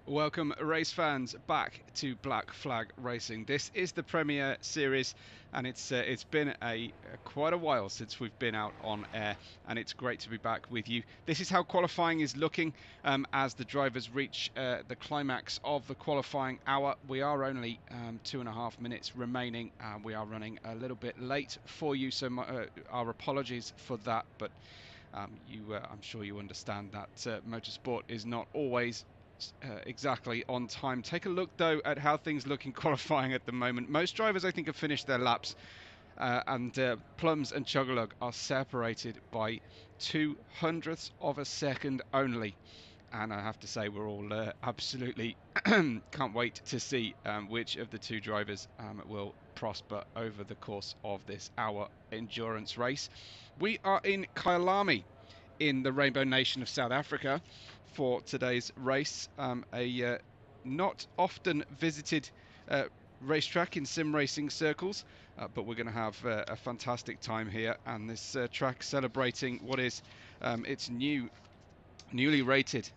Welcome, race fans, back to Black Flag Racing. This is the Premier Series, and it's been quite a while since we've been out on air, and it's great to be back with you. This is how qualifying is looking as the drivers reach the climax of the qualifying hour. We are only 2.5 minutes remaining. We are running a little bit late for you, so our apologies for that. But I'm sure you understand that motorsport is not always exactly on time. Take a look though at how things look in qualifying at the moment. Most drivers I think have finished their laps and Plums and Chug-a-Lug are separated by 2/100ths of a second only, and I have to say we're all absolutely can't wait to see which of the two drivers will prosper over the course of this hour endurance race. We are in Kyalami in the Rainbow Nation of South Africa for today's race, a not often visited racetrack in sim racing circles, but we're going to have a fantastic time here, and this track celebrating what is its newly rated,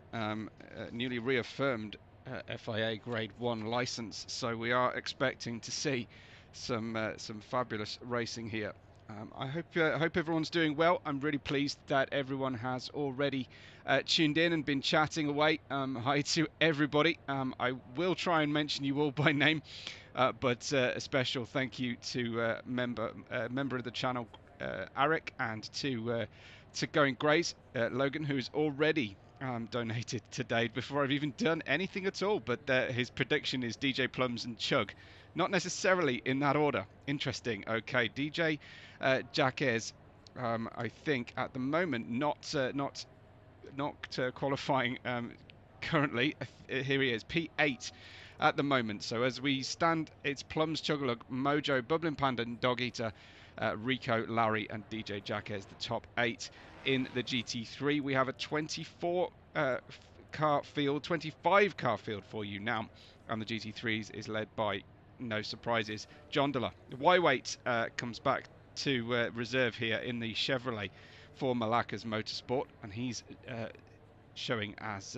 newly reaffirmed FIA Grade 1 license. So we are expecting to see some fabulous racing here. I hope everyone's doing well. I'm really pleased that everyone has already tuned in and been chatting away. Hi to everybody. I will try and mention you all by name, but a special thank you to member of the channel, Eric, and to Going Grays, Logan, who's already donated today before I've even done anything at all. But his prediction is DJ Plums and Chug, not necessarily in that order. Interesting. Okay, DJ Jacques, I think at the moment not qualifying currently. Here he is, P8 at the moment. So as we stand, it's Plums, Chug-a-Lug, Mojo, Bubbling Panda, and Dog Eater, Rico, Larry, and DJ Jacques, the top 8 in the GT3. We have a 25 car field for you now, and the GT3s is led by, no surprises, John Diller. Y-Weight comes back to reserve here in the Chevrolet for Malacca's Motorsport, and he's showing as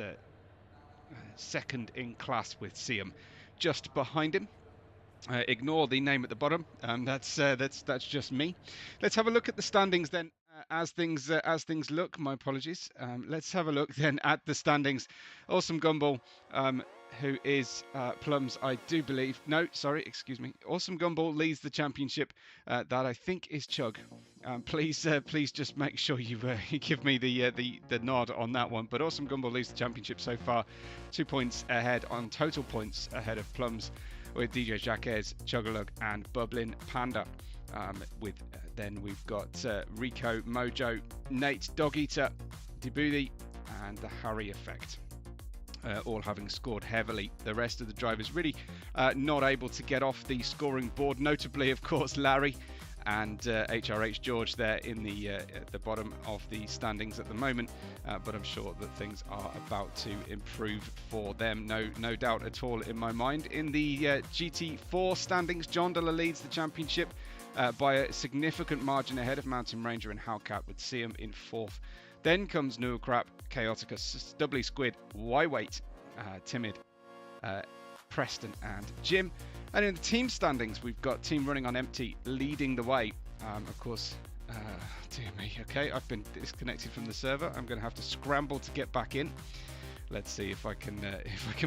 second in class with Siam just behind him. Ignore the name at the bottom. That's just me. Let's have a look at the standings then. As things look, my apologies. Let's have a look then at the standings. Awesome Gumball, who is Plums, I do believe. No, sorry, excuse me. Awesome Gumball leads the championship. That I think is Chug. Please just make sure you give me the nod on that one. But Awesome Gumball leads the championship so far, 2 points ahead on total points ahead of Plums, with DJ Jacques, Chug-a-Lug, and Bubbling Panda. Then we've got Rico, Mojo, Nate, Dog Eater, Djibouti, and the Harry Effect, all having scored heavily. The rest of the drivers really not able to get off the scoring board, notably, of course, Larry and HRH George there in the bottom of the standings at the moment, but I'm sure that things are about to improve for them, no doubt at all in my mind. In the GT4 standings, John Diller leads the championship by a significant margin ahead of Mountain Ranger and Hellcat, with Siam in 4th. Then comes Nuukrap, Chaotica, Doubly Squid, Y-Weight, Timid, Preston, and Jim. And in the team standings, we've got Team Running on Empty leading the way. Of course, dear me, okay, I've been disconnected from the server. I'm going to have to scramble to get back in. Let's see if I can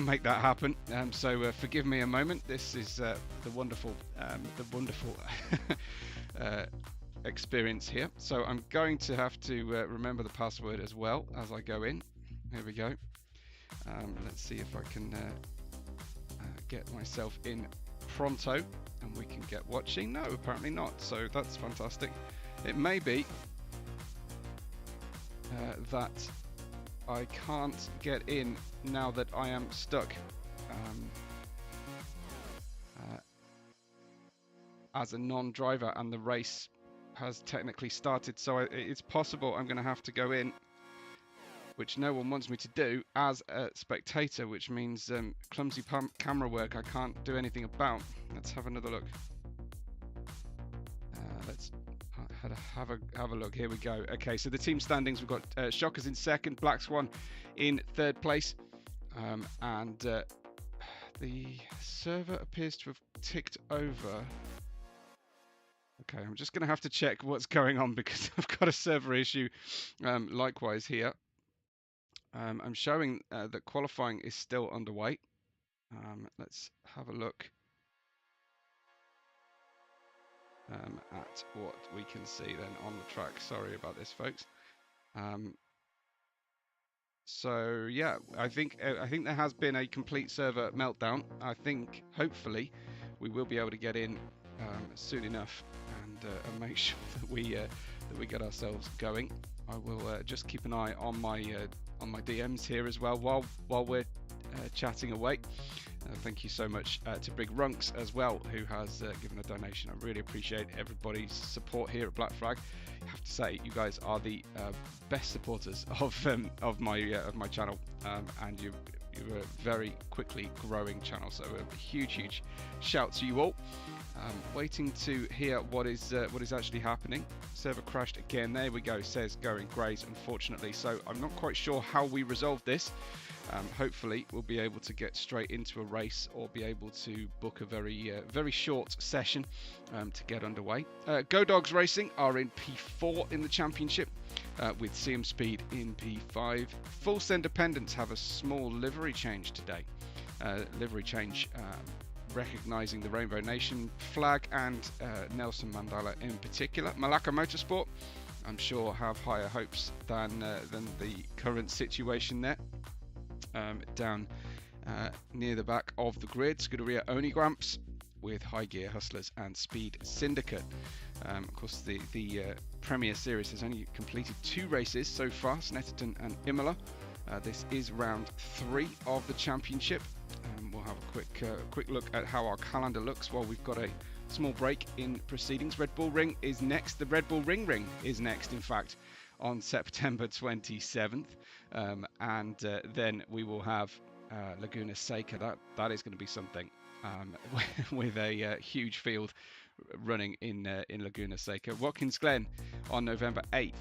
make that happen. So forgive me a moment. This is the wonderful experience here. So I'm going to have to remember the password as well as I go in. Here we go. Let's see if I can get myself in pronto and we can get watching. No, apparently not. So that's fantastic. It may be that I can't get in now that I am stuck as a non-driver and the race has technically started. So it's possible I'm going to have to go in, which no one wants me to do, as a spectator, which means clumsy camera work I can't do anything about. Let's have another look. Let's have a look. Here we go. Okay, so the team standings, we've got Shockers in 2nd, Black Swan in 3rd place, and the server appears to have ticked over. Okay, I'm just going to have to check what's going on because I've got a server issue likewise here. I'm showing that qualifying is still underway. Let's have a look at what we can see then on the track. Sorry about this, folks. So yeah, I think there has been a complete server meltdown. I think hopefully we will be able to get in soon enough and make sure that we get ourselves going. I will just keep an eye on my DMs here as well while we're chatting away. Thank you so much to Big Runks as well, who has given a donation. I really appreciate everybody's support here at Black Flag. I have to say, you guys are the best supporters of my channel, and you're a very quickly growing channel. So a huge shout to you all. Waiting to hear what is actually happening. Server crashed again. There we go. Says going grays, unfortunately. So I'm not quite sure how we resolve this. Hopefully we'll be able to get straight into a race or be able to book a very short session to get underway. Go Dogs Racing are in P4 in the championship with CM Speed in P5. Full Send Independents have a small livery change today. Recognising the Rainbow Nation flag and Nelson Mandela in particular. Malacca Motorsport, I'm sure, have higher hopes than the current situation there. Down near the back of the grid, Scuderia Onigramps with High Gear Hustlers and Speed Syndicate. Of course, the Premier Series has only completed 2 races so far, Snetterton and Imola. This is round 3 of the championship. We'll have a quick look at how our calendar looks while we've got a small break in proceedings. Red Bull Ring is next. The Red Bull Ring is next, in fact, on September 27th. And then we will have Laguna Seca. That is going to be something, with a huge field running in Laguna Seca. Watkins Glen on November 8th,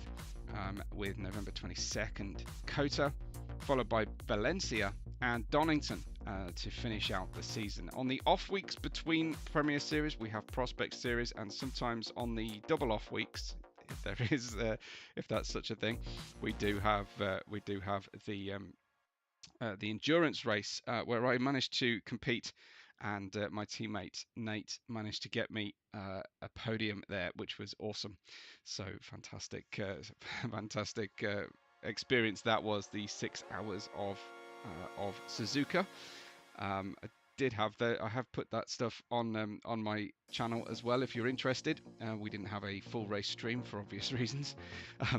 with November 22nd Cota, followed by Valencia and Donington to finish out the season. On the off weeks between Premier Series, we have Prospect Series, and sometimes on the double off weeks, if there is, if that's such a thing, we do have the endurance race where I managed to compete, and my teammate Nate managed to get me a podium there, which was awesome. So fantastic experience that was, the 6 hours of Suzuka. I have put that stuff on my channel as well if you're interested. We didn't have a full race stream for obvious reasons,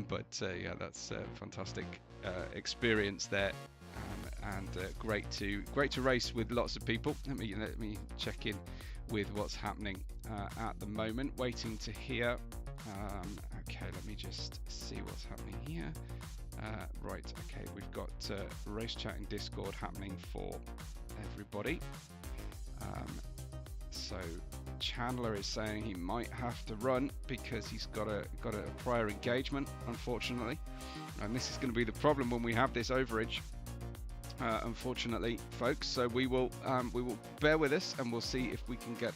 but yeah, that's a fantastic experience there, and great to race with lots of people. Let me check in with what's happening at the moment. Waiting to hear. Okay, let me just see what's happening here. Right, okay, we've got race chat in Discord happening for everybody. So Chandler is saying he might have to run because he's got a prior engagement, unfortunately, and this is going to be the problem when we have this overage, unfortunately, folks. So we will bear with us, and we'll see if we can get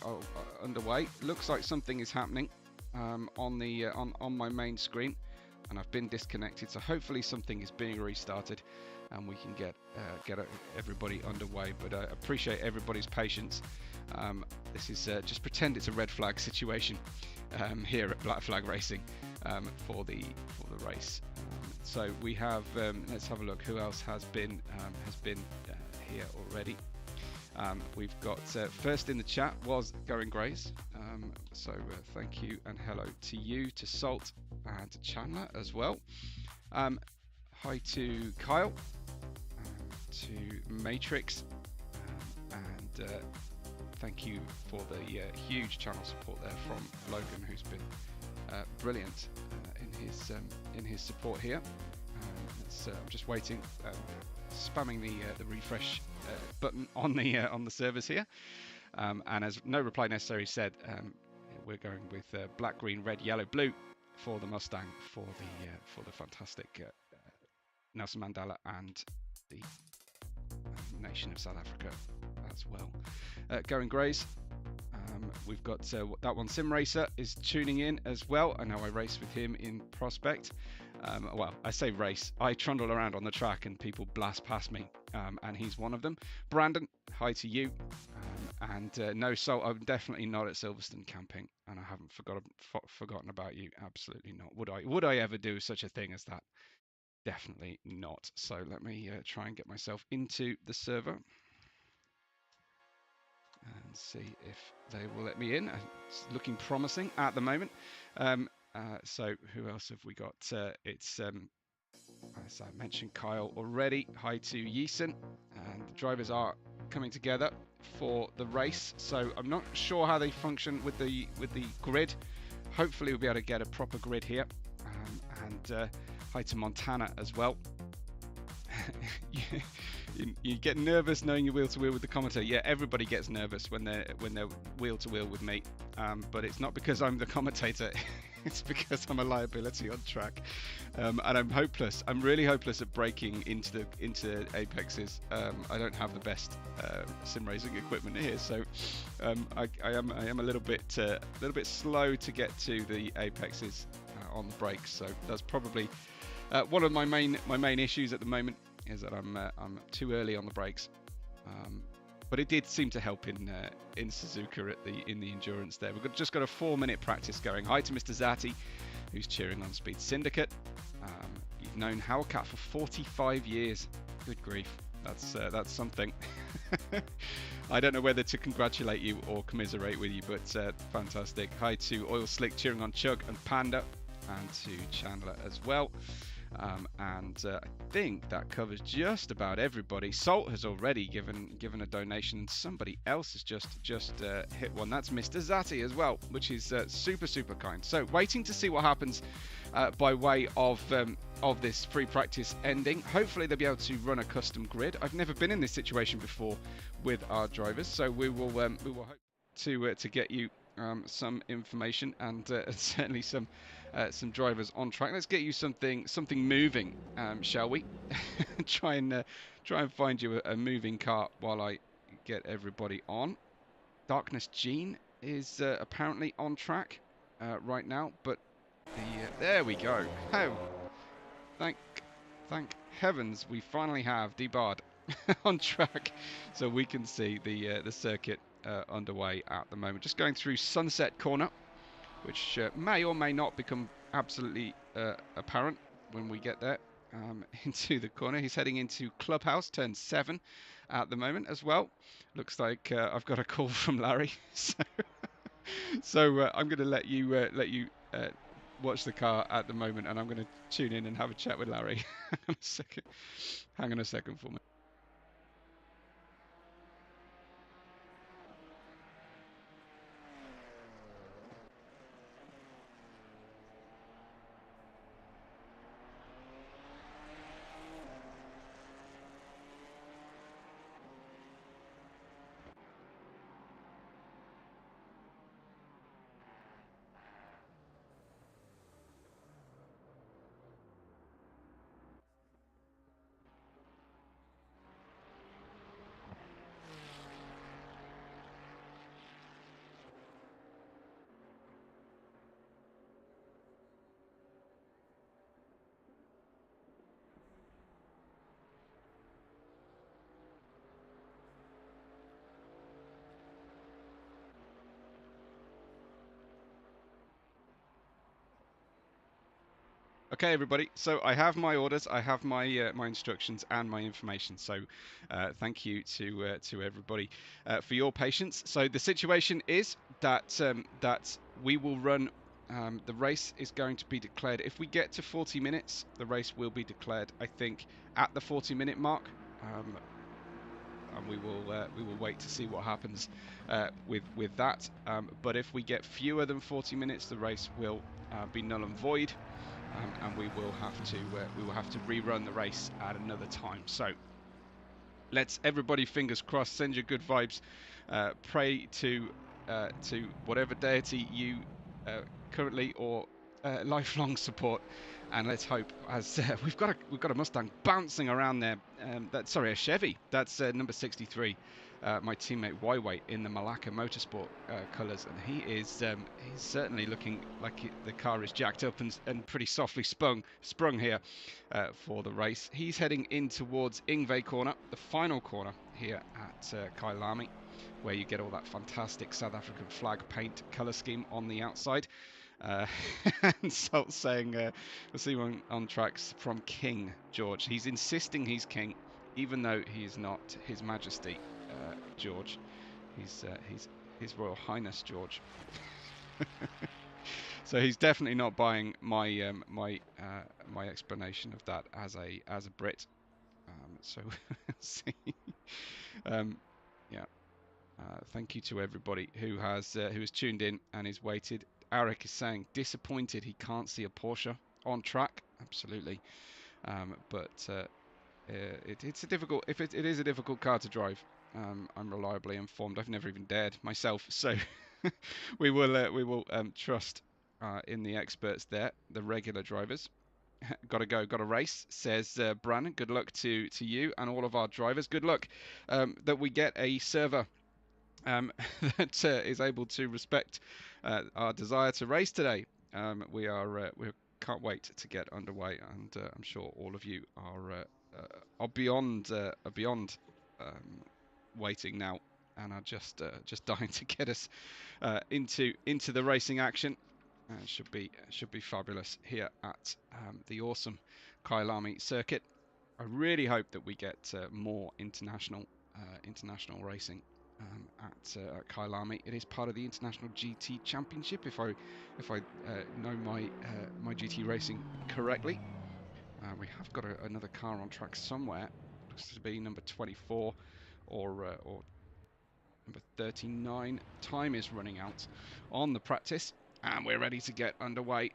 underway. Looks like something is happening on my main screen, and I've been disconnected, so hopefully something is being restarted and we can get everybody underway. But I appreciate everybody's patience. This is just pretend it's a red flag situation here at Black Flag Racing for the race. So we have let's have a look who else has been here already. We've got first in the chat was Going Grays, so thank you and hello to you, to Salt and to Chandler as well. Hi to Kyle, to Matrix, and thank you for the huge channel support there from Logan, who's been brilliant in his support here. I'm just waiting, spamming the refresh button on the servers here, and as no reply necessary said, we're going with black, green, red, yellow, blue for the Mustang for the fantastic Nelson Mandela and the nation of South Africa as well. Going Greys. We've got that one. Sim Racer is tuning in as well. I know I race with him in Prospect. Well, I say race. I trundle around on the track and people blast past me, and he's one of them. Brandon, hi to you. And no, Salt, I'm definitely not at Silverstone camping, and I haven't forgotten about you. Absolutely not. Would I ever do such a thing as that? Definitely not. So let me try and get myself into the server and see if they will let me in. It's looking promising at the moment. So who else have we got? It's as I mentioned, Kyle already. Hi to Yeeson, and the drivers are coming together for the race. So I'm not sure how they function with the grid. Hopefully we'll be able to get a proper grid here. And hi to Montana as well. You get nervous knowing you're wheel to wheel with the commentator. Yeah, everybody gets nervous when they're wheel to wheel with me, but it's not because I'm the commentator. It's because I'm a liability on track, and I'm hopeless. I'm really hopeless at breaking into apexes. I don't have the best sim racing equipment here, so I am a little bit slow to get to the apexes on the brakes. So that's probably one of my main issues at the moment, is that I'm too early on the brakes. But it did seem to help in Suzuka in the endurance there. We've just got a 4-minute practice going. Hi to Mr. Zatti, who's cheering on Speed Syndicate. You've known Hellcat for 45 years. Good grief, that's something. I don't know whether to congratulate you or commiserate with you, but fantastic. Hi to Oil Slick cheering on Chug and Panda, and to Chandler as well. And I think that covers just about everybody. Salt has already given a donation. Somebody else has just hit one. That's Mr. Zatti as well, which is super kind. So waiting to see what happens by way of this free practice ending. Hopefully they'll be able to run a custom grid. I've never been in this situation before with our drivers, so we will hope to get you some information and certainly some drivers on track. Let's get you something moving, shall we? try and find you a moving car while I get everybody on. Darkness Gene is apparently on track right now, but there we go. Oh, thank heavens we finally have debarred on track, so we can see the circuit underway at the moment. Just going through Sunset Corner, which may or may not become absolutely apparent when we get there into the corner. He's heading into Clubhouse, turn 7 at the moment as well. Looks like I've got a call from Larry, so I'm going to let you watch the car at the moment, and I'm going to tune in and have a chat with Larry. Hang on a second for me. Okay, everybody. So I have my orders, I have my my instructions and my information. So thank you to everybody for your patience. So the situation is that that we will run. The race is going to be declared. If we get to 40 minutes, the race will be declared, I think, at the 40-minute mark. And we will wait to see what happens with that. But if we get fewer than 40 minutes, the race will be null and void. And we will have to rerun the race at another time. So let's everybody, fingers crossed, send your good vibes, pray to whatever deity you currently or lifelong support, and let's hope, as we've got a Mustang bouncing around there. A Chevy. That's number 63. My teammate Wyweight in the Malacca Motorsport colours, and he's certainly looking like the car is jacked up and pretty softly sprung here for the race. He's heading in towards Ingve corner, the final corner here at Kyalami, where you get all that fantastic South African flag paint colour scheme on the outside. And Salt saying, we'll see him on tracks from King George. He's insisting he's King, even though he is not His Majesty George. He's His Royal Highness George. So he's definitely not buying my my explanation of that as a Brit. So we'll see. Yeah. Thank you to everybody who has tuned in and is waited. Eric is saying disappointed he can't see a Porsche on track. Absolutely, but it's a difficult. If it is a difficult car to drive, I'm reliably informed. I've never even dared myself, so we will trust in the experts there, the regular drivers. Gotta go, gotta race, says Brandon. Good luck to you and all of our drivers. Good luck that we get a server that is able to respect our desire to race today. We can't wait to get underway, and I'm sure all of you are beyond waiting now, and are just dying to get us into the racing action. Should be fabulous here at the awesome Kyalami circuit. I really hope that we get more international racing at Kyalami. It is part of the International GT Championship, if I know my GT racing correctly. We have got another car on track somewhere. Looks to be number 24 or number 39. Time is running out on the practice, and we're ready to get underway.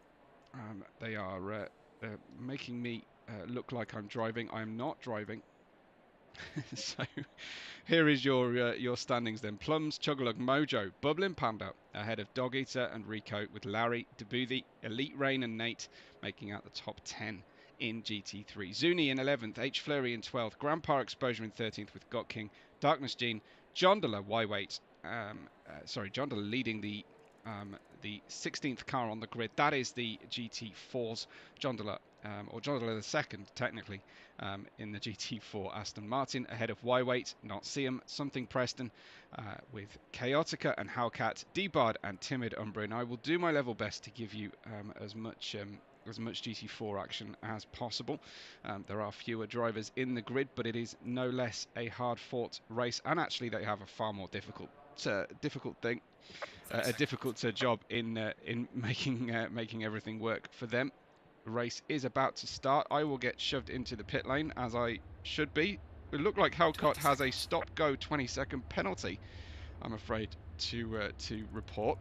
They are making me look like I'm driving. I am not driving. So here is your standings then. Plums, Chuggalug, Mojo, Bubbling Panda ahead of Dog Eater and Rico, with Larry, Debuthi, Elite Rain and Nate making out the top 10 in GT3. Zuni in 11th, H Flurry in 12th, Grandpa Exposure in 13th with Got King, Darkness Gene, Jondola, Wyweight, Jondola leading the 16th car on the grid. That is the GT4's Jondola, or Jondola the second, technically, in the GT4 Aston Martin, ahead of Wyweight, Not Seam, Something Preston, with Chaotica and Howcat, D-Bard and Timid Umbra. And I will do my level best to give you as much GT4 action as possible. There are fewer drivers in the grid, but it is no less a hard-fought race, and actually they have a far more difficult job in making everything work for them. The race is about to start. I will get shoved into the pit lane, as I should be. It looked like Hellcott has a stop-go 20-second penalty, I'm afraid to report.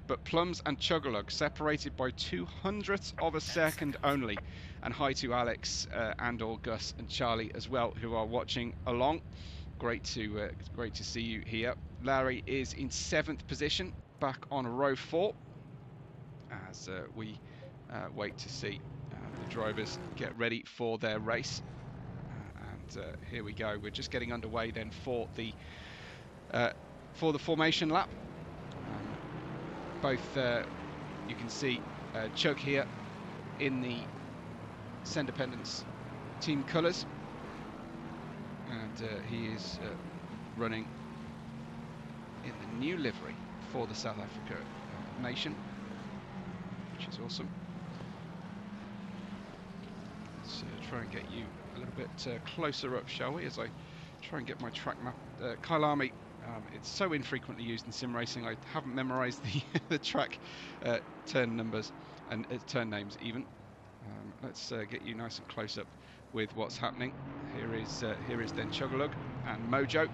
But Plums and Chuggalug separated by 200ths of a second only. And hi to Alex and or Gus and Charlie as well, who are watching along. Great to see you here. Larry is in 7th position, back on row 4, as we wait to see the drivers get ready for their race. And here we go. We're just getting underway then for the formation lap. Both you can see Chug here in the Sendependence team colours, and he is running in the new livery for the South Africa nation, which is awesome. Let's try and get you a little bit closer up, shall we, as I try and get my track map. Kyalami, it's so infrequently used in sim racing, I haven't memorised the track turn numbers and turn names even. Let's get you nice and close up with what's happening. Here is then Chuggalug and Mojo.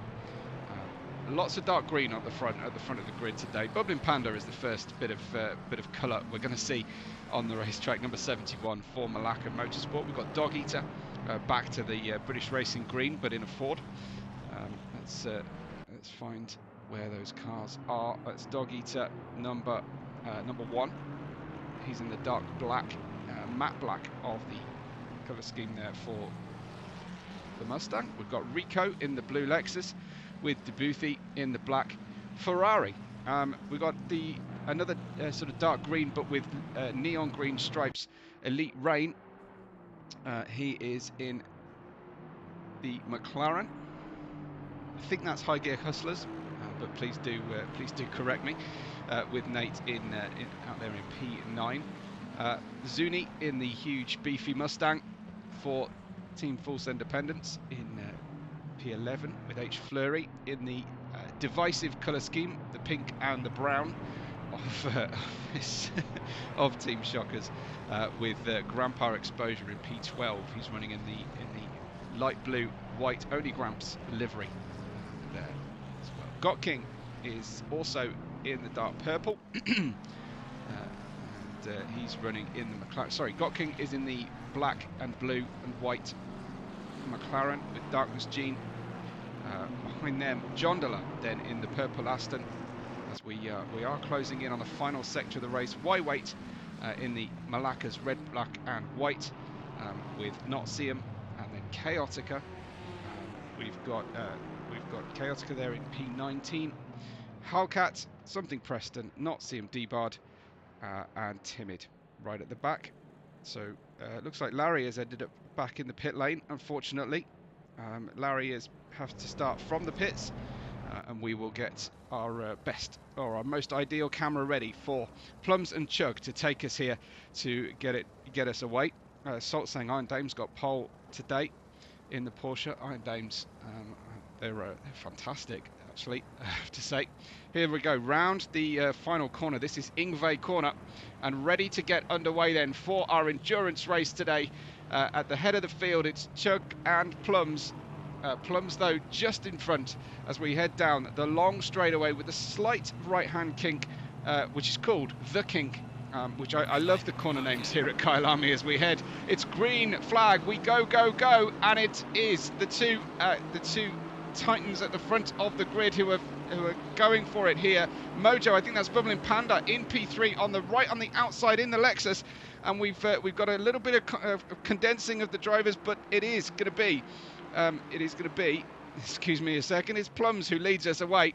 Lots of dark green at the front of the grid today. Bubbling Panda is the first bit of colour we're going to see on the racetrack. Number 71 for Malacca Motorsport. We've got Dog Eater back to the British Racing green, but in a Ford. Let's find where those cars are. That's Dog Eater number 1. He's in the dark black, matte black of the colour scheme there for the Mustang. We've got Rico in the blue Lexus with Debuthi in the black Ferrari. We've got another sort of dark green but with neon green stripes, Elite Rain. He is in the McLaren. I think that's High Gear Hustlers, but please do correct me. With Nate out there in P9. Zuni in the huge beefy Mustang for Team Force Independence in P11 with H. Fleury in the divisive colour scheme, the pink and the brown of Team Shockers, with Grandpa Exposure in P12. He's running in the light blue, white, only Gramps livery there as well. Got King is also in the dark purple. He's running in the McLaren. Sorry, Got King is in the black and blue and white McLaren with Darkness Gene. Behind them, Jondala then in the purple Aston. As we are closing in on the final sector of the race. Weight in the Malakas red, black and white, with Notseum and then Chaotica. We've got Chaotica there in P19. Hellcat, Something Preston, Notseum D-Bard, and Timid right at the back. So looks like Larry has ended up back in the pit lane, unfortunately. Larry has to start from the pits, and we will get our best or our most ideal camera ready for Plums and Chug to take us here to get us away. Salt saying Iron Dame's got pole today in the Porsche. Iron Dames, they're fantastic, actually, I have to say. Here we go, round the final corner. This is Ingve corner, and ready to get underway then for our endurance race today. At the head of the field, it's Chug and Plums. Plums, though, just in front as we head down the long straightaway with a slight right-hand kink, which is called The Kink, which I love the corner names here at Kyalami as we head. It's green flag, we go, go, go, and it is the two titans at the front of the grid who are going for it here. Mojo, I think that's Bubbling Panda in P3 on the right on the outside in the Lexus, and we've got a little bit of condensing of the drivers, but it is going to be, excuse me a second, it's Plums who leads us away,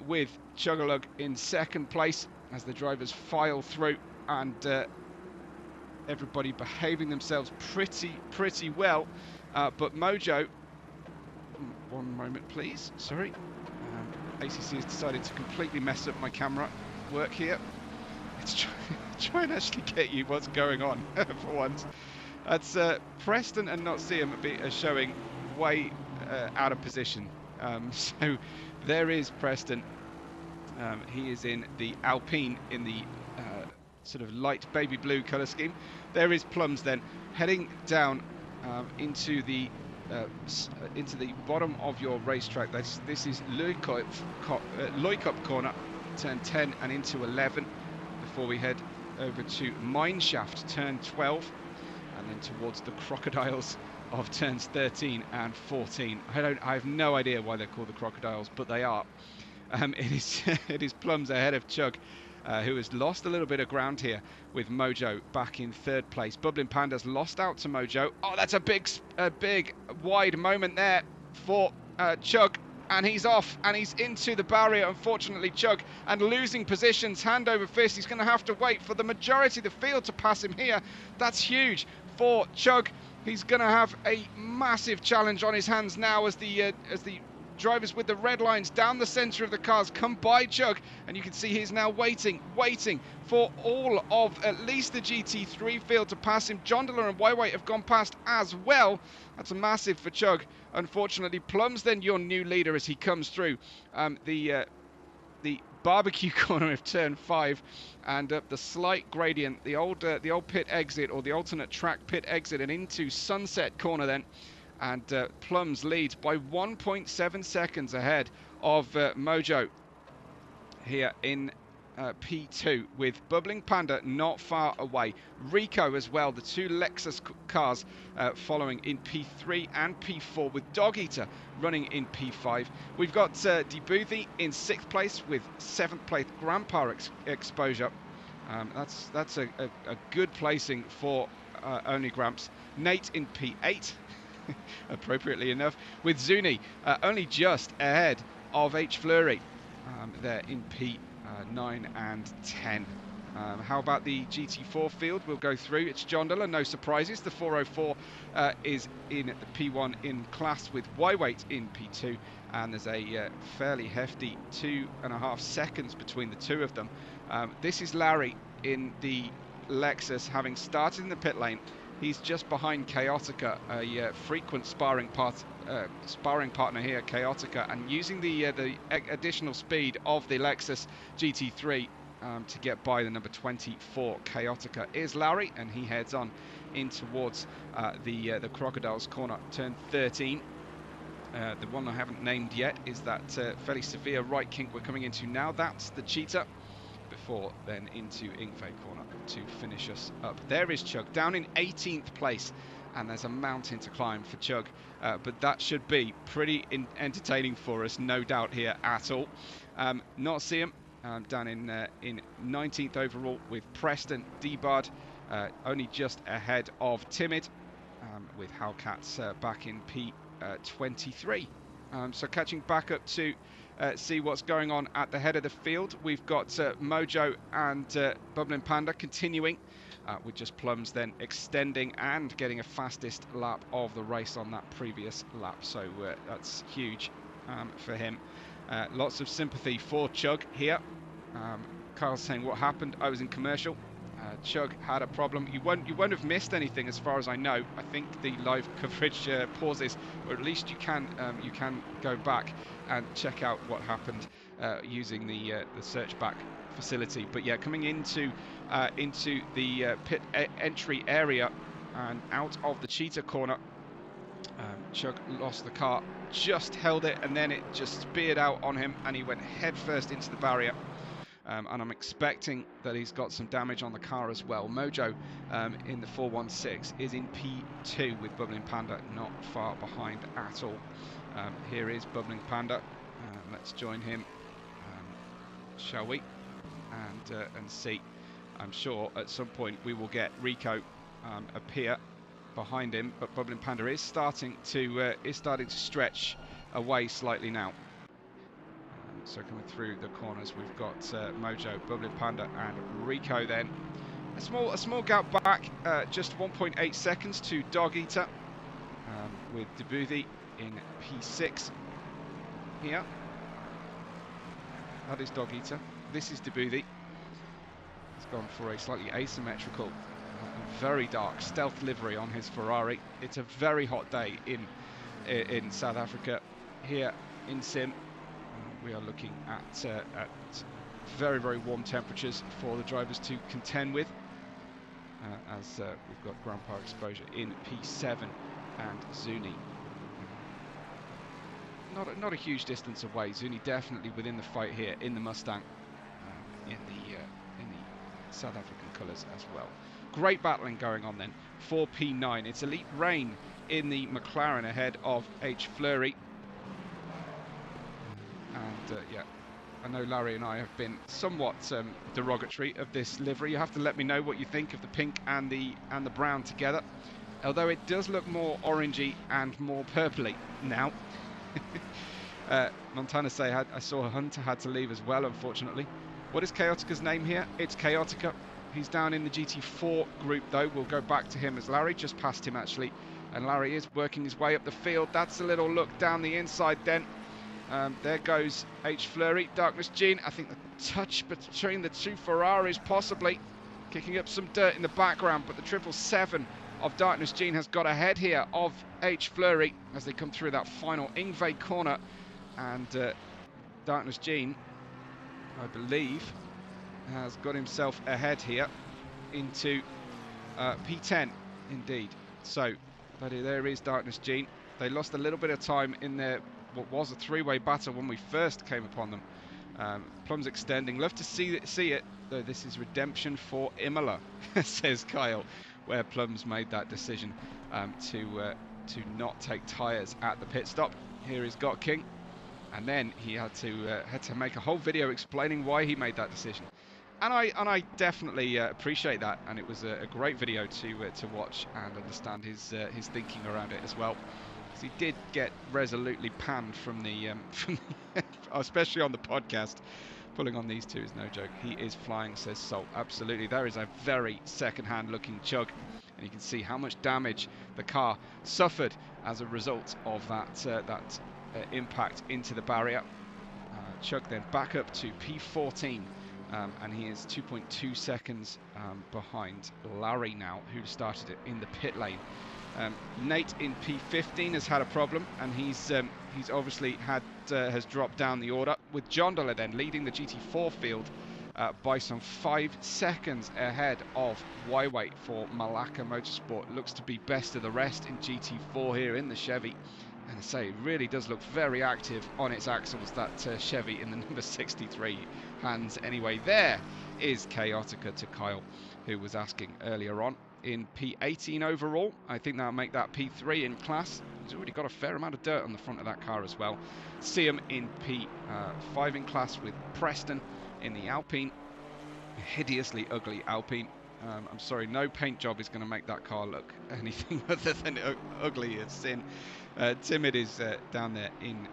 with Chugalug in second place as the drivers file through, and everybody behaving themselves pretty well, but Mojo, one moment please, sorry, ACC has decided to completely mess up my camera work here. It's trying to actually get you what's going on for once. That's Preston and Notseum are showing way out of position. So there is Preston. He is in the Alpine in the sort of light baby blue colour scheme. There is Plums then heading down into the bottom of your racetrack. This is Loikop corner, turn 10 and into 11, before we head over to Mineshaft, turn 12, and then towards the Crocodiles of turns 13 and 14. I have no idea why they're called the Crocodiles, but they are. It is Plums ahead of Chug, who has lost a little bit of ground here, with Mojo back in third place. Bubbling Panda's lost out to Mojo. Oh, that's a big wide moment there for Chug, and he's off, and he's into the barrier, unfortunately, Chug, and losing positions, hand over fist. He's going to have to wait for the majority of the field to pass him here. That's huge for Chug. He's going to have a massive challenge on his hands now as the drivers with the red lines down the centre of the cars come by Chug, and you can see he's now waiting for all of at least the GT3 field to pass him. Jondala and Weiwei have gone past as well. That's a massive for Chug. Unfortunately, Plums then your new leader as he comes through the barbecue corner of turn 5 and up the slight gradient, the old pit exit, or the alternate track pit exit, and into Sunset corner then. And Plums leads by 1.7 seconds ahead of Mojo here in P2, with Bubbling Panda not far away. Rico as well, the two Lexus cars following in P3 and P4, with Dog Eater running in P5. We've got Debuthi in 6th place with 7th place Grandpa Exposure That's a good placing for Only Gramps. Nate in P8, appropriately enough, with Zuni only just ahead of H Fleury. There in P9 and 10. How about the GT4 field? We'll go through. It's John Diller, no surprises. The 404 is in P1 in class with Y-Weight in P2, and there's a fairly hefty 2.5 seconds between the two of them. This is Larry in the Lexus, having started in the pit lane. He's just behind Chaotica, a frequent sparring partner here, Chaotica, and using the additional speed of the Lexus GT3 to get by the number 24 Chaotica is Larry, and he heads on in towards the Crocodiles corner, turn 13. The one I haven't named yet is that fairly severe right kink we're coming into now. That's the Cheetah, before then into Ingve corner to finish us up. There is Chug down in 18th place, and there's a mountain to climb for Chug, but that should be pretty entertaining for us, no doubt here at all. Not see him down in 19th overall with Preston Debard, only just ahead of Timid, with Hellcats back in P23. So catching back up to see what's going on at the head of the field. We've got Mojo and Bubbling Panda continuing, with just Plums then extending and getting a fastest lap of the race on that previous lap. So that's huge for him. Lots of sympathy for Chug here. Kyle's saying, what happened? I was in commercial. Chug had a problem. You won't have missed anything as far as I know. I think the live coverage pauses, or at least you can go back and check out what happened using the search back facility. But yeah, coming into the pit entry area and out of the Cheetah corner, Chug lost the car, just held it, and then it just speared out on him, and he went headfirst into the barrier. And I'm expecting that he's got some damage on the car as well. Mojo in the 416 is in P2 with Bubbling Panda not far behind at all. Here is Bubbling Panda. Let's join him, shall we? And see. I'm sure at some point we will get Rico appear behind him, but Bubbling Panda is starting to stretch away slightly now. So coming through the corners, we've got Mojo, Bubbling Panda, and Rico. Then a small gap back, just 1.8 seconds to Dog Eater, with Debuthi in P6 here. That is Dog Eater. This is Debuthi. He's gone for a slightly asymmetrical, very dark stealth livery on his Ferrari. It's a very hot day in South Africa here in Sim. We are looking at very, very warm temperatures for the drivers to contend with, as we've got Grandpa Exposure in P7 and Zuni. Not a huge distance away. Zuni definitely within the fight here in the Mustang, in the South African colours as well. Great battling going on then for P9. It's Elite Rain in the McLaren ahead of H Fleury. And yeah, I know Larry and I have been somewhat derogatory of this livery. You have to let me know what you think of the pink and the brown together. Although it does look more orangey and more purpley now. Montana say I saw Hunter had to leave as well, unfortunately. What is Chaotica's name here? It's Chaotica. He's down in the GT4 group though. We'll go back to him as Larry, just past him actually. And Larry is working his way up the field. That's a little look down the inside then. There goes H Fleury, Darkness Gene. I think the touch between the two Ferraris possibly kicking up some dirt in the background, but the 777 of Darkness Gene has got ahead here of H Fleury as they come through that final Ingve corner. And Darkness Gene, I believe, has got himself ahead here into P10 indeed. So there is Darkness Gene. They lost a little bit of time in their what was a three-way battle when we first came upon them. Plums extending. Love to see it, though this is redemption for Imola, says Kyle, where Plums made that decision to not take tyres at the pit stop. Here is Got King, and then he had to make a whole video explaining why he made that decision. I definitely appreciate that, and it was a great video to watch and understand his thinking around it as well. Because he did get resolutely panned from the especially on the podcast. Pulling on these two is no joke. He is flying, says Salt. Absolutely, there is a very second-hand looking chug, and you can see how much damage the car suffered as a result of that impact into the barrier. Chug then back up to P14, and he is 2.2 seconds behind Larry now, who started it in the pit lane. Nate in P15 has had a problem, and he's obviously has dropped down the order, with John Dollar then leading the GT4 field by some 5 seconds ahead of Waiwei for Malacca Motorsport. Looks to be best of the rest in GT4 here in the Chevy. And I say, it really does look very active on its axles, that Chevy in the number 63 hands. Anyway, there is Chaotica to Kyle, who was asking earlier on. In P18 overall, I think that'll make that P3 in class. He's already got a fair amount of dirt on the front of that car as well. See him in P5 in class with Preston in the Alpine. A hideously ugly Alpine. I'm sorry, no paint job is going to make that car look anything other than ugly as sin. Timid is down there in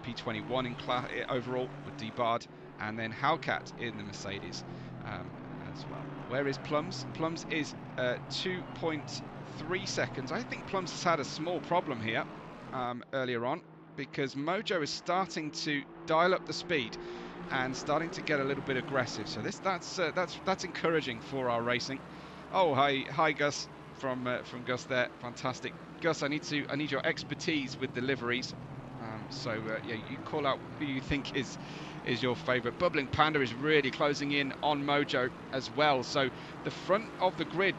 P21 in class overall with D-Bard, and then Hellcat in the Mercedes as well. Where is Plums? Plums is 2.3 seconds. I think Plums has had a small problem here earlier on, because Mojo is starting to dial up the speed and starting to get a little bit aggressive. So that's encouraging for our racing. Oh, hi Gus from Gus there. Fantastic, Gus. I need your expertise with the liveries. Yeah, you call out who you think is your favourite. Bubbling Panda is really closing in on Mojo as well. So the front of the grid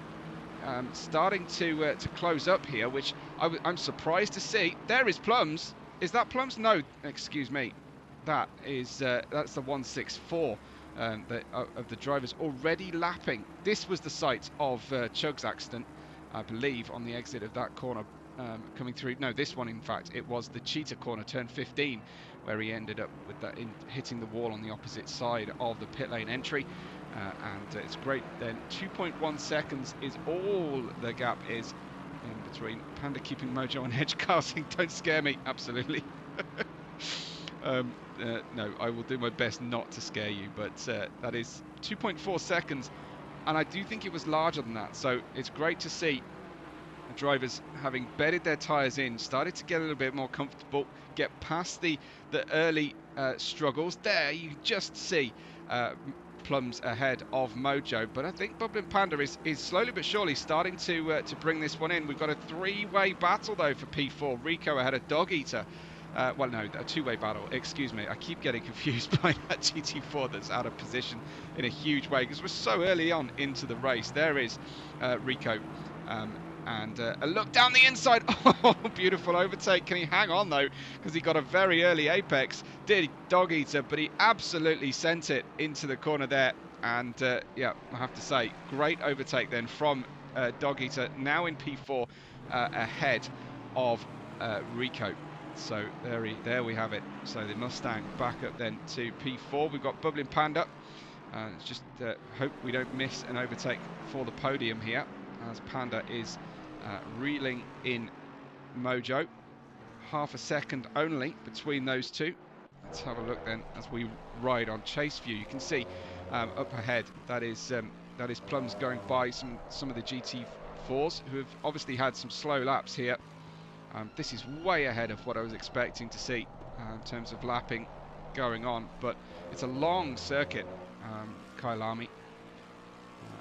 starting to close up here, which I'm surprised to see. There is Plums. Is that Plums? No, excuse me. That is that's the 164 of the drivers already lapping. This was the site of Chug's accident, I believe, on the exit of that corner coming through. No, this one, in fact, it was the Cheetah corner, turn 15, where he ended up with that hitting the wall on the opposite side of the pit lane entry. And it's great then. 2.1 seconds is all the gap is in between. Panda keeping Mojo on edge, casting. Don't scare me. Absolutely. No, I will do my best not to scare you, but that is 2.4 seconds, and I do think it was larger than that. So it's great to see the drivers, having bedded their tyres in, started to get a little bit more comfortable, get past the early struggles. There you just see Plums ahead of Mojo, but I think Bubbling Panda is slowly but surely starting to bring this one in. We've got a three-way battle though for P4. Rico ahead of Dog Eater. Well, no, a two-way battle. Excuse me. I keep getting confused by that GT4 that's out of position in a huge way, because we're so early on into the race. There is Rico. And a look down the inside. Oh, beautiful overtake. Can he hang on, though? Because he got a very early apex. Did Dog Eater, but he absolutely sent it into the corner there. And, yeah, I have to say, great overtake then from Dog Eater, now in P4, ahead of Rico. So there we have it. So the Mustang back up then to P4. We've got Bubbling Panda. Just hope we don't miss an overtake for the podium here, as Panda is reeling in Mojo. Half a second only between those two. Let's have a look then as we ride on chase view. You can see up ahead that is Plums going by some of the GT4s, who have obviously had some slow laps here. This is way ahead of what I was expecting to see in terms of lapping going on, but it's a long circuit, Kyalami,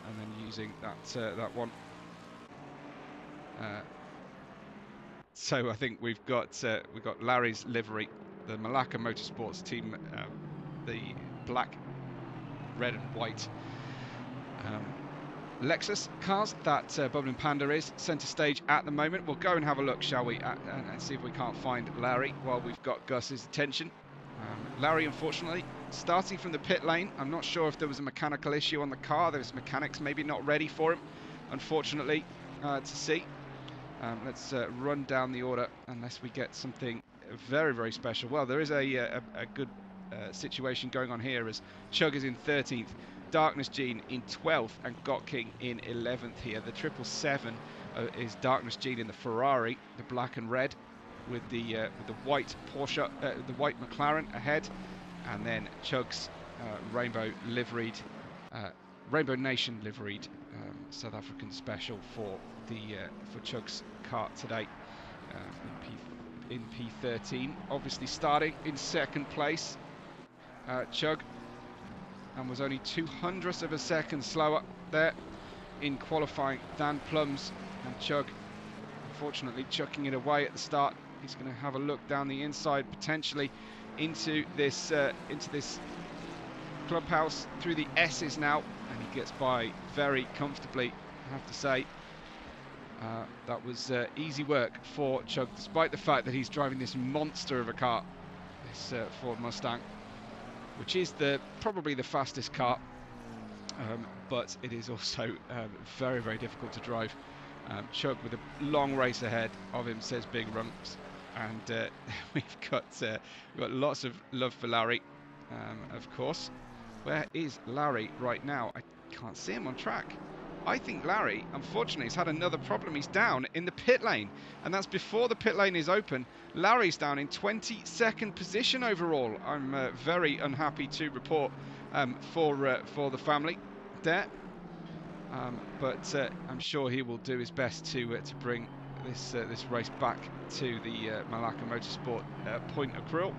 and then using that one. So I think we've got Larry's livery, the Malacca Motorsports team, the black, red and white Lexus cars that Bubbling Panda is centre stage at the moment. We'll go and have a look, shall we, and see if we can't find Larry while we've got Gus's attention. Larry, unfortunately, starting from the pit lane. I'm not sure if there was a mechanical issue on the car. There's mechanics maybe not ready for him, unfortunately, to see. Let's run down the order unless we get something very, very special. Well, there is a good situation going on here as Chug is in 13th Darkness Gene in 12th and Got King in 11th here. The 777 is Darkness Gene in the Ferrari, the black and red, with the white Porsche, the white McLaren ahead, and then Chug's rainbow liveried, Rainbow Nation liveried South African special for Chug's kart today in P13. Obviously starting in second place, Chug, and was only 0.02 of a second slower there in qualifying than Plums, and Chug unfortunately chucking it away at the start. He's going to have a look down the inside potentially into this clubhouse through the S's now, and he gets by very comfortably, I have to say. That was easy work for Chug, despite the fact that he's driving this monster of a car, this Ford Mustang, which is probably the fastest car, but it is also very, very difficult to drive. Chug with a long race ahead of him, says Big Runks, and we've got lots of love for Larry, of course. Where is Larry right now? I can't see him on track. I think Larry, unfortunately, has had another problem. He's down in the pit lane, and that's before the pit lane is open. Larry's down in 22nd position overall. I'm very unhappy to report for the family there, but I'm sure he will do his best to bring this race back to the Malacca Motorsport point accrual.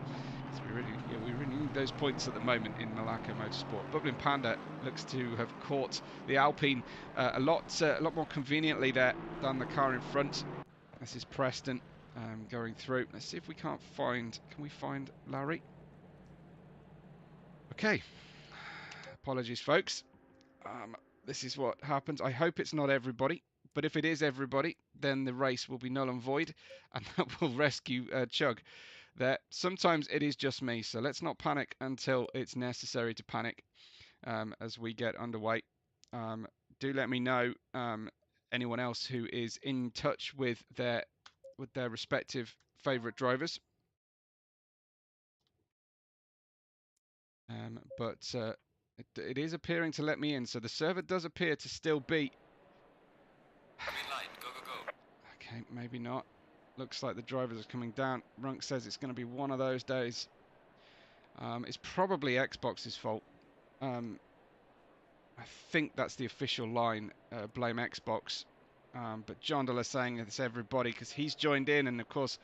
We really need those points at the moment in Malacca Motorsport. Bubbling Panda looks to have caught the Alpine a lot more conveniently there than the car in front. This is Preston going through. Let's see if we can't find. Can we find Larry? Okay. Apologies, folks. This is what happens. I hope it's not everybody, but if it is everybody, then the race will be null and void, and that will rescue Chug there. Sometimes it is just me, so let's not panic until it's necessary to panic as we get underway. Do let me know anyone else who is in touch with their respective favourite drivers. But it is appearing to let me in, so the server does appear to still be. I'm in line. Go, go, go. Okay, maybe not. Looks like the drivers are coming down. Runk says it's going to be one of those days. It's probably Xbox's fault. I think that's the official line. Blame Xbox. But John Della saying it's everybody because he's joined in, and of course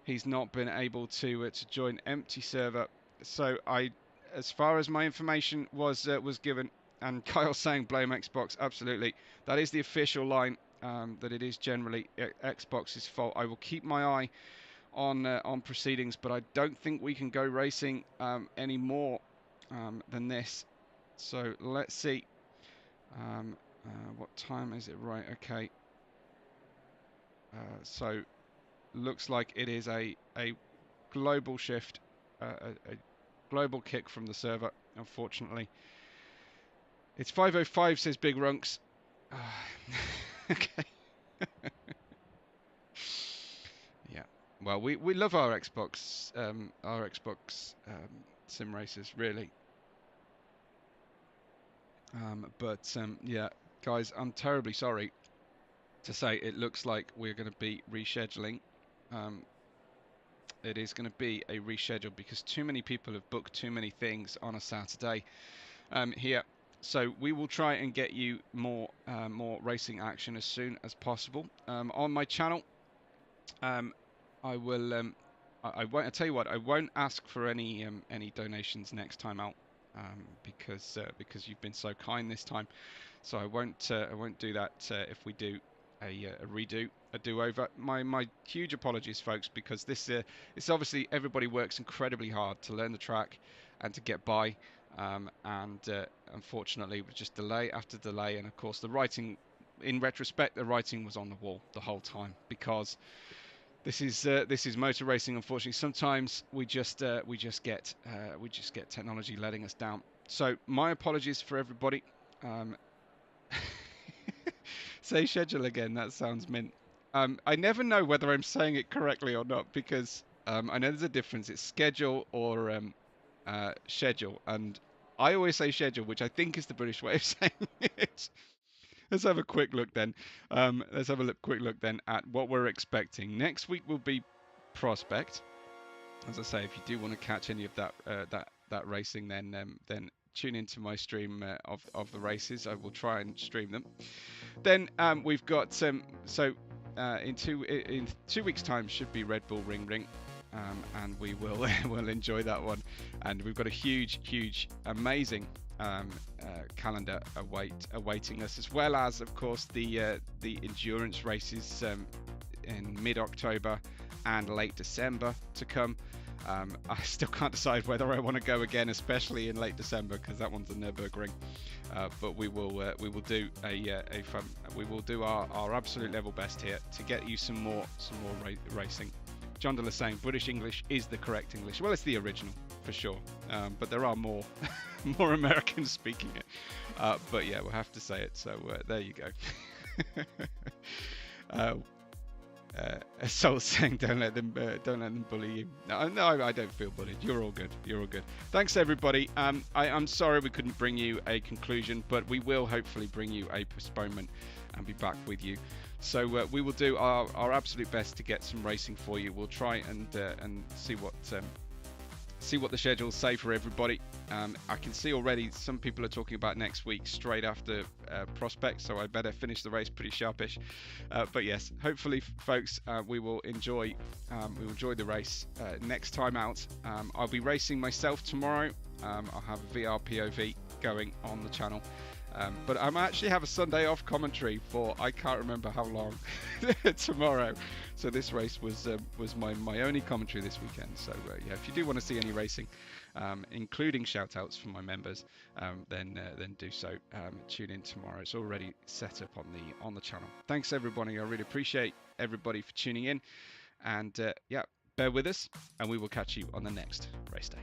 he's not been able to join empty server. So as far as my information was given, and Kyle saying blame Xbox, absolutely, that is the official line. That it is generally Xbox's fault. I will keep my eye on proceedings, but I don't think we can go racing any more than this. So let's see. What time is it? Right. Okay. So looks like it is a global shift, a global kick from the server. Unfortunately, it's 5:05, says Big Runks. Okay. Yeah. Well, we love our Xbox sim racers, really. But yeah, guys, I'm terribly sorry to say it looks like we're going to be rescheduling. It is going to be a reschedule because too many people have booked too many things on a Saturday here. So we will try and get you more racing action as soon as possible on my channel. I will. I won't. I tell you what. I won't ask for any donations next time out because you've been so kind this time. So I won't do that if we do a redo, a do-over. My huge apologies, folks, because this it's obviously everybody works incredibly hard to learn the track and to get by. And unfortunately, with just delay after delay, and of course the writing, in retrospect, the writing was on the wall the whole time because this is motor racing. Unfortunately, sometimes we just get technology letting us down. So my apologies for everybody. Say schedule again. That sounds mint. I never know whether I'm saying it correctly or not because I know there's a difference. It's schedule or schedule, and I always say schedule, which I think is the British way of saying it. Let's have a quick look then. Let's have a quick look then at what we're expecting. Next week will be Prospect. As I say, if you do want to catch any of that racing, then tune into my stream of the races. I will try and stream them. Then we've got in 2 weeks' time should be Red Bull Ring Ring. And we will will enjoy that one. And we've got a huge, amazing calendar awaiting us, as well as, of course, the endurance races in mid-October and late December to come. I still can't decide whether I want to go again, especially in late December, because that one's a Nürburgring. But we will do we will do our absolute level best here to get you some more racing. John Dilla saying British English is the correct English. Well, it's the original for sure, but there are more more Americans speaking it. But yeah, we'll have to say it. So there you go. Soul saying don't let them bully you. No, I don't feel bullied. You're all good. You're all good. Thanks everybody. I'm sorry we couldn't bring you a conclusion, but we will hopefully bring you a postponement and be back with you. So we will do our absolute best to get some racing for you. We'll try and see what the schedules say for everybody. I can see already some people are talking about next week straight after Prospect, so I better finish the race pretty sharpish. But yes, hopefully, folks, we will enjoy the race next time out. I'll be racing myself tomorrow. I'll have a VR POV going on the channel. But I might actually have a Sunday off commentary for I can't remember how long tomorrow. So this race was my only commentary this weekend. So yeah, if you do want to see any racing, including shout outs from my members, then do so. Tune in tomorrow. It's already set up on the channel. Thanks everybody. I really appreciate everybody for tuning in. And yeah, bear with us, and we will catch you on the next race day.